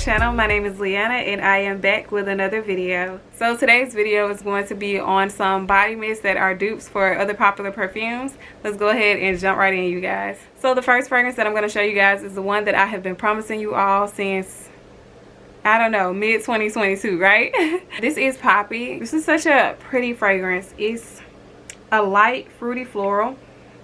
channel. My name is Leanna and I am back with another video. So today's video is going to be on some body mists that are dupes for other popular perfumes. Let's go ahead and jump right in, you guys. So the first fragrance that I'm going to show you guys is the one that I have been promising you all since, I don't know, mid 2022, right? This is Poppy. This is such a pretty fragrance. It's a light fruity floral.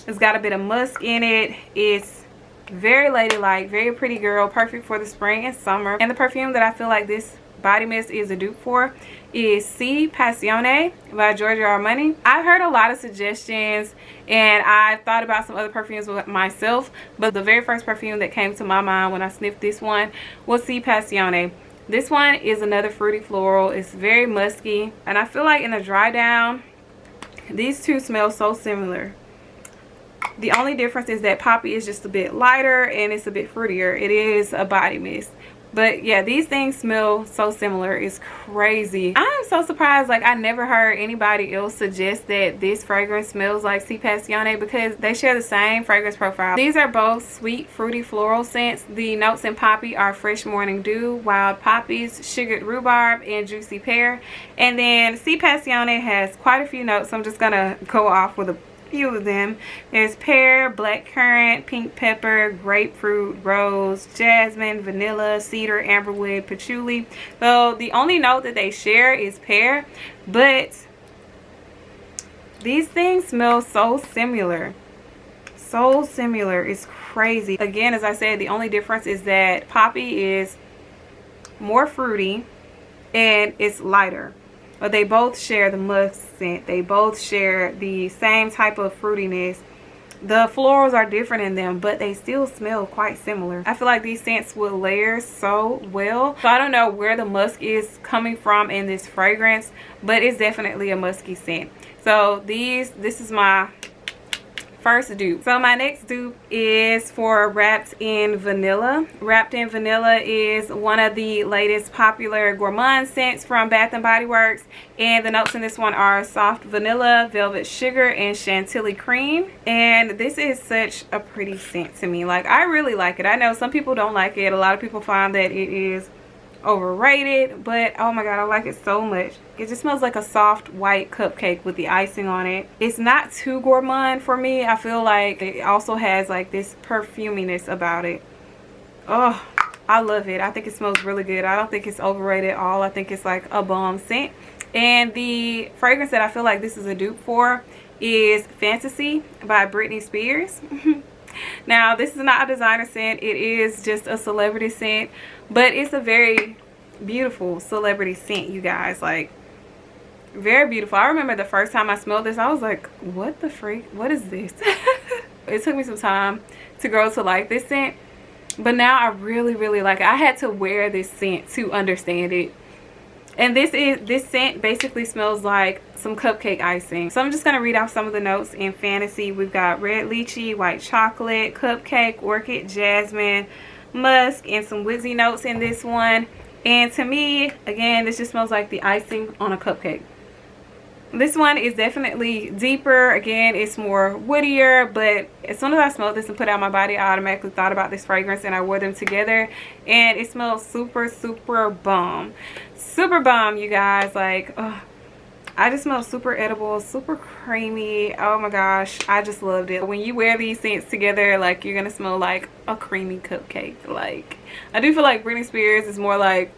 It's got a bit of musk in it. It's very ladylike, very pretty girl, perfect for the spring and summer. And the perfume that I feel like this body mist is a dupe for is Si Passione by Giorgio Armani. I've heard a lot of suggestions and I've thought about some other perfumes with myself, but the very first perfume that came to my mind when I sniffed this one was Si Passione. This one is another fruity floral. It's very musky, and I feel like in a dry down, these two smell so similar. The only difference is that Poppy is just a bit lighter and it's a bit fruitier. It is a body mist. But yeah, these things smell so similar. It's crazy. I'm so surprised. Like, I never heard anybody else suggest that this fragrance smells like Si Passione because they share the same fragrance profile. These are both sweet, fruity floral scents. The notes in Poppy are fresh morning dew, wild poppies, sugared rhubarb, and juicy pear. And then Si Passione has quite a few notes. So I'm just gonna go off with a few of them. There's pear, blackcurrant, pink pepper, grapefruit, rose, jasmine, vanilla, cedar, amberwood, patchouli. So the only note that they share is pear, but these things smell so similar. So similar. It's crazy. Again, as I said, the only difference is that Poppy is more fruity and it's lighter. But they both share the musk scent. They both share the same type of fruitiness. The florals are different in them, but they still smell quite similar. I feel like these scents will layer so well. So I don't know where the musk is coming from in this fragrance, but it's definitely a musky scent. So this is my first dupe. So my next dupe is for Wrapped in Vanilla. Wrapped in Vanilla is one of the latest popular gourmand scents from Bath and Body Works, and the notes in this one are soft vanilla, velvet sugar, and chantilly cream. And this is such a pretty scent to me. Like, I really like it. I know some people don't like it. A lot of people find that it is overrated, but oh my god, I like it so much. It just smells like a soft white cupcake with the icing on it. It's not too gourmand for me. I feel like it also has like this perfuminess about it. Oh, I love it. I think it smells really good. I don't think it's overrated at all. I think it's like a bomb scent. And the fragrance that I feel like this is a dupe for is Fantasy by Britney Spears. Now, this is not a designer scent. It is just a celebrity scent, but it's a very beautiful celebrity scent, you guys. Like, very beautiful. I remember the first time I smelled this, I was like, what the freak? What is this? It took me some time to grow to like this scent, but now I really like it. I had to wear this scent to understand it. And this scent basically smells like some cupcake icing. So I'm just going to read off some of the notes in Fantasy. We've got red lychee, white chocolate, cupcake, orchid, jasmine, musk, and some woodsy notes in this one. And to me, again, this just smells like the icing on a cupcake. This one is definitely deeper. Again, it's more woodier, but as soon as I smelled this and put it on my body, I automatically thought about this fragrance and I wore them together, and it smells super bomb. Super bomb, you guys. Like, oh, I just smell super edible, super creamy. Oh my gosh, I just loved it. When you wear these scents together, like, you're gonna smell like a creamy cupcake. Like, I do feel like Britney Spears is more like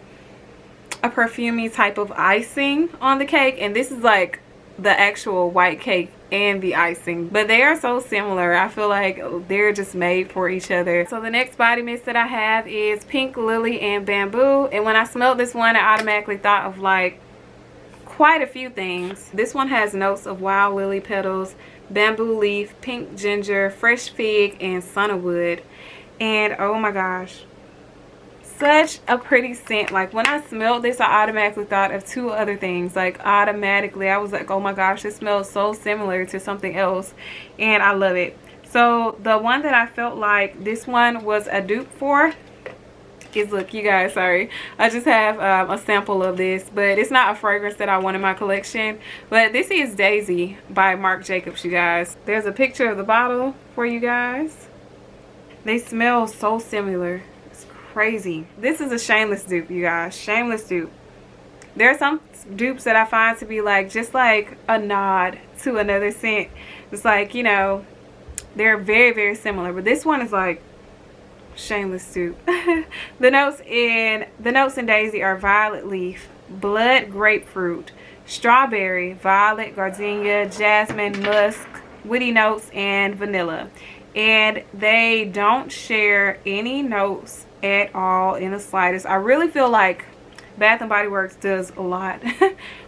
a perfumey type of icing on the cake, and this is like the actual white cake and the icing, but they are so similar. I feel like they're just made for each other. So the next body mist that I have is Pink Lily and Bamboo, and when I smelled this one, I automatically thought of like quite a few things. This one has notes of wild lily petals, bamboo leaf, pink ginger, fresh fig, and sandalwood. And oh my gosh, such a pretty scent. Like, when I smelled this, I automatically thought of two other things. Like, automatically I was like, oh my gosh, this smells so similar to something else, and I love it. So the one that I felt like this one was a dupe for is, look, you guys, sorry, I just have a sample of this, but it's not a fragrance that I want in my collection. But this is Daisy by Marc Jacobs, you guys. There's a picture of the bottle for you guys. They smell so similar. It's crazy. This is a shameless dupe, you guys. Shameless dupe. There are some dupes that I find to be like just like a nod to another scent. It's like, you know, they're very, very similar, but this one is like shameless dupe. The notes in Daisy are violet leaf, blood grapefruit, strawberry, violet, gardenia, jasmine, musk, woody notes, and vanilla. And they don't share any notes at all in the slightest. I really feel like Bath and Body Works does a lot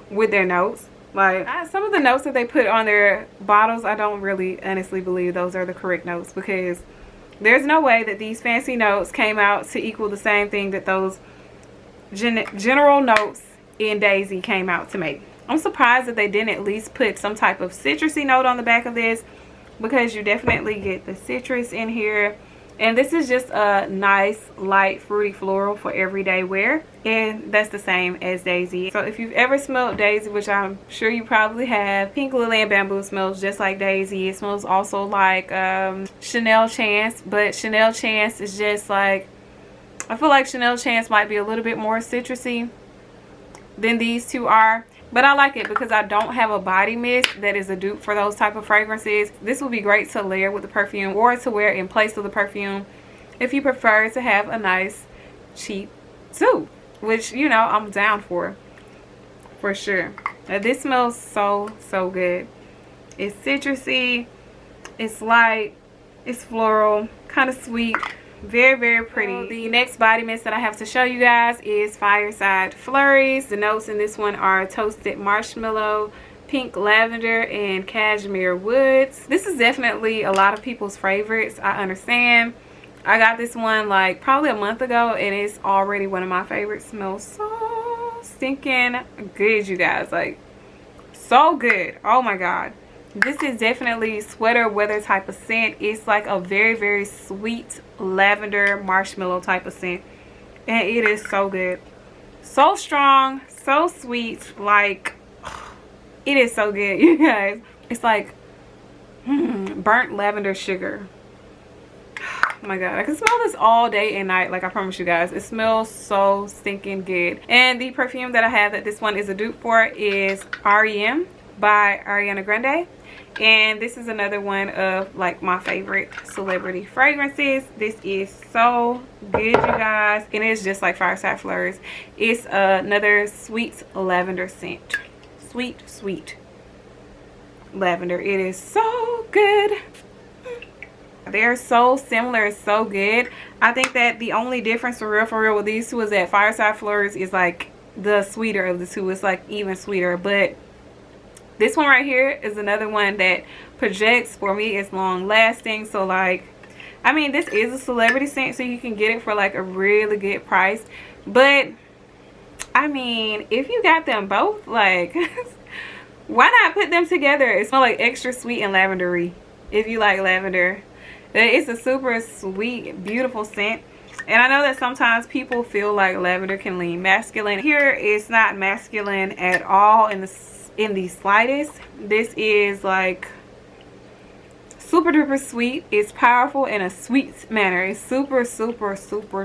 with their notes. Like some of the notes that they put on their bottles, I don't really honestly believe those are the correct notes, because there's no way that these fancy notes came out to equal the same thing that those general notes in Daisy came out to make. I'm surprised that they didn't at least put some type of citrusy note on the back of this, because you definitely get the citrus in here. And this is just a nice light fruity floral for everyday wear, and that's the same as Daisy. So if you've ever smelled Daisy, which I'm sure you probably have, Pink Lily and Bamboo smells just like Daisy. It smells also like Chanel Chance, but Chanel Chance is just like, I feel like Chanel Chance might be a little bit more citrusy than these two are. But I like it because I don't have a body mist that is a dupe for those type of fragrances. This would be great to layer with the perfume or to wear in place of the perfume if you prefer to have a nice cheap dupe, which, you know, I'm down for sure. Now, this smells so good. It's citrusy, it's light, it's floral, kind of sweet. Very, very pretty. The next body mist that I have to show you guys is Fireside Flurries. The notes in this one are toasted marshmallow, pink lavender, and cashmere woods. This is definitely a lot of people's favorites. I understand. I got this one like probably a month ago, and it's already one of my favorites. Smells so stinking good, you guys. Like, so good. Oh my god. This is definitely sweater weather type of scent. It's like a very, very sweet lavender marshmallow type of scent, and it is so good, so strong, so sweet. Like, it is so good, you guys. It's like burnt lavender sugar. Oh my god, I can smell this all day and night. Like, I promise you guys, it smells so stinking good. And the perfume that I have that this one is a dupe for is r.e.m by Ariana Grande. And this is another one of like my favorite celebrity fragrances. This is so good, you guys, and it's just like Fireside Flurries. It's another sweet lavender scent. Sweet lavender. It is so good. They're so similar, so good. I think that the only difference for real with these two is that Fireside Flurries is like the sweeter of the two. It's like even sweeter, but this one right here is another one that projects. For me, it's long lasting. So like, I mean, this is a celebrity scent, so you can get it for like a really good price. But I mean, if you got them both, like why not put them together? It smells like extra sweet and lavendery if you like lavender. It's a super sweet, beautiful scent. And I know that sometimes people feel like lavender can lean masculine. Here, it's not masculine at all in the slightest. This is like super duper sweet. It's powerful in a sweet manner. It's super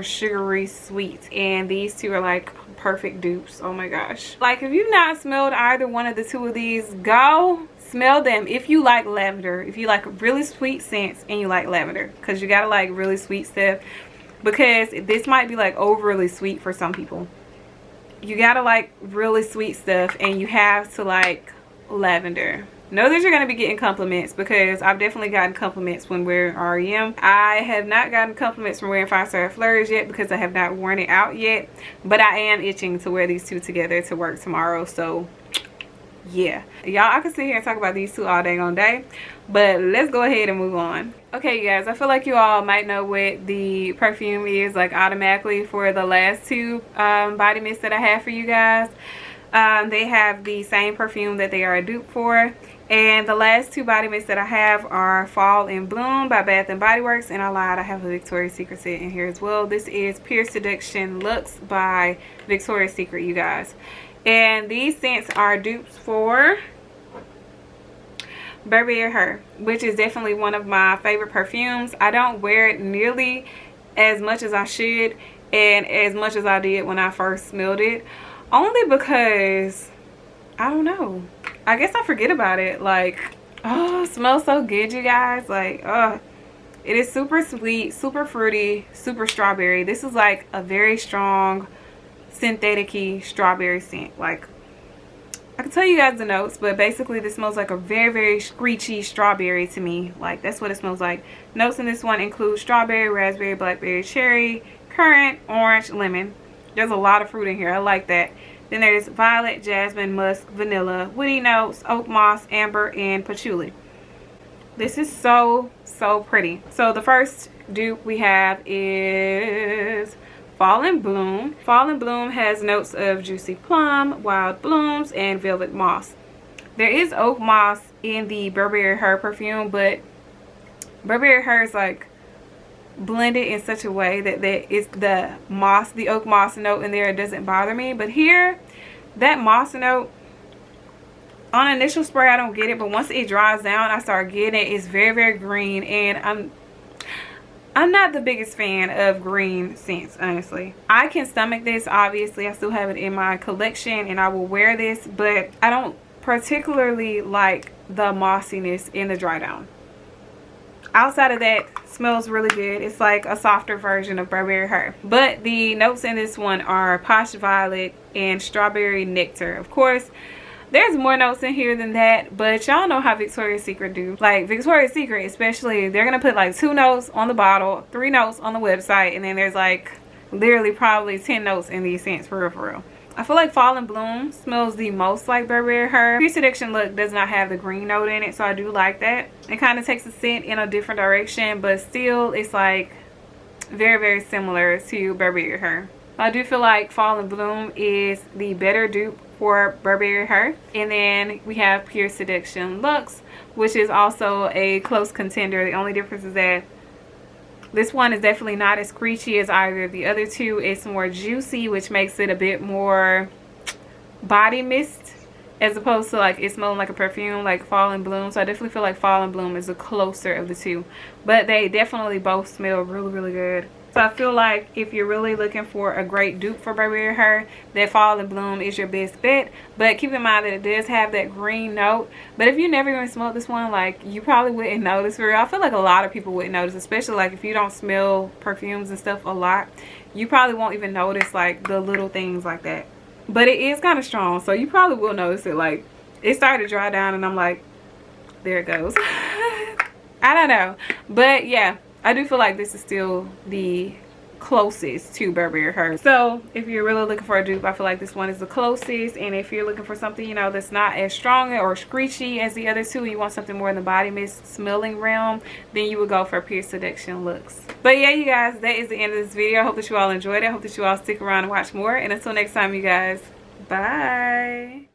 sugary sweet, and these two are like perfect dupes. Oh my gosh, like if you've not smelled either one of the two of these, go smell them if you like lavender, if you like really sweet scents and you like lavender, because you gotta like really sweet stuff, because this might be like overly sweet for some people. You gotta like really sweet stuff, and you have to like lavender. Know that you're gonna be getting compliments, because I've definitely gotten compliments when wearing r.e.m. I have not gotten compliments from wearing Fireside Flurries yet, because I have not worn it out yet, but I am itching to wear these two together to work tomorrow. So yeah, y'all, I could sit here and talk about these two all day on day, but let's go ahead and move on. Okay, you guys, I feel like you all might know what the perfume is like automatically for the last two body mists that I have for you guys. They have the same perfume that they are a dupe for, and the last two body mists that I have are Fall in Bloom by Bath and Body Works, and I lied, I have a Victoria's Secret scent in here as well. This is Pure Seduction Luxe by Victoria's Secret, you guys. And these scents are dupes for Burberry Her, which is definitely one of my favorite perfumes. I don't wear it nearly as much as I should, and as much as I did when I first smelled it, only because I don't know, I guess I forget about it. Like, oh, it smells so good, you guys. Like, it is super sweet, super fruity, super strawberry. This is like a very strong synthetic-y strawberry scent. Like, I can tell you guys the notes, but basically this smells like a very, very screechy strawberry to me. Like, that's what it smells like. Notes in this one include strawberry, raspberry, blackberry, cherry, currant, orange, lemon. There's a lot of fruit in here. I like that. Then there's violet, jasmine, musk, vanilla, woody notes, oak moss, amber, and patchouli. This is so, so pretty. So the first dupe we have is Fall and Bloom. Fall and Bloom has notes of juicy plum, wild blooms, and velvet moss. There is oak moss in the Burberry Her perfume, but Burberry Her is like blended in such a way that it's the moss, the oak moss note in there doesn't bother me. But here, that moss note, on initial spray I don't get it, but once it dries down I start getting it. It's very, very green, and I'm not the biggest fan of green scents, honestly. I can stomach this, obviously. I still have it in my collection and I will wear this, but I don't particularly like the mossiness in the dry down. Outside of that, smells really good. It's like a softer version of Burberry Her. But the notes in this one are Posh Violet and Strawberry Nectar. Of course, there's more notes in here than that, but y'all know how Victoria's Secret do. Like, Victoria's Secret especially, they're gonna put like 2 notes on the bottle, 3 notes on the website, and then there's like literally probably 10 notes in these scents, for real, for real. I feel like Fall and Bloom smells the most like Burberry Her. Pure Seduction look does not have the green note in it, so I do like that. It kind of takes the scent in a different direction, but still it's like very, very similar to Burberry Her. I do feel like Fall and Bloom is the better dupe for Burberry Her. And then we have Pure Seduction Luxe, which is also a close contender. The only difference is that this one is definitely not as screechy as either of the other two. It's more juicy, which makes it a bit more body mist, as opposed to like it smelling like a perfume like Fall and Bloom. So I definitely feel like Fall and Bloom is the closer of the two, but they definitely both smell really, really good. So I feel like if you're really looking for a great dupe for Burberry Her, that Fall and Bloom is your best bet. But keep in mind that it does have that green note. But if you never even smelled this one, like, you probably wouldn't notice for real. I feel like a lot of people wouldn't notice, especially like if you don't smell perfumes and stuff a lot. You probably won't even notice like the little things like that. But it is kind of strong, so you probably will notice it. Like, it started to dry down and I'm like, there it goes. I don't know. But yeah, I do feel like this is still the closest to Burberry Her. So if you're really looking for a dupe, I feel like this one is the closest. And if you're looking for something, you know, that's not as strong or screechy as the other two, and you want something more in the body mist smelling realm, then you would go for Pure Seduction Luxe. But yeah, you guys, that is the end of this video. I hope that you all enjoyed it. I hope that you all stick around and watch more. And until next time, you guys, bye.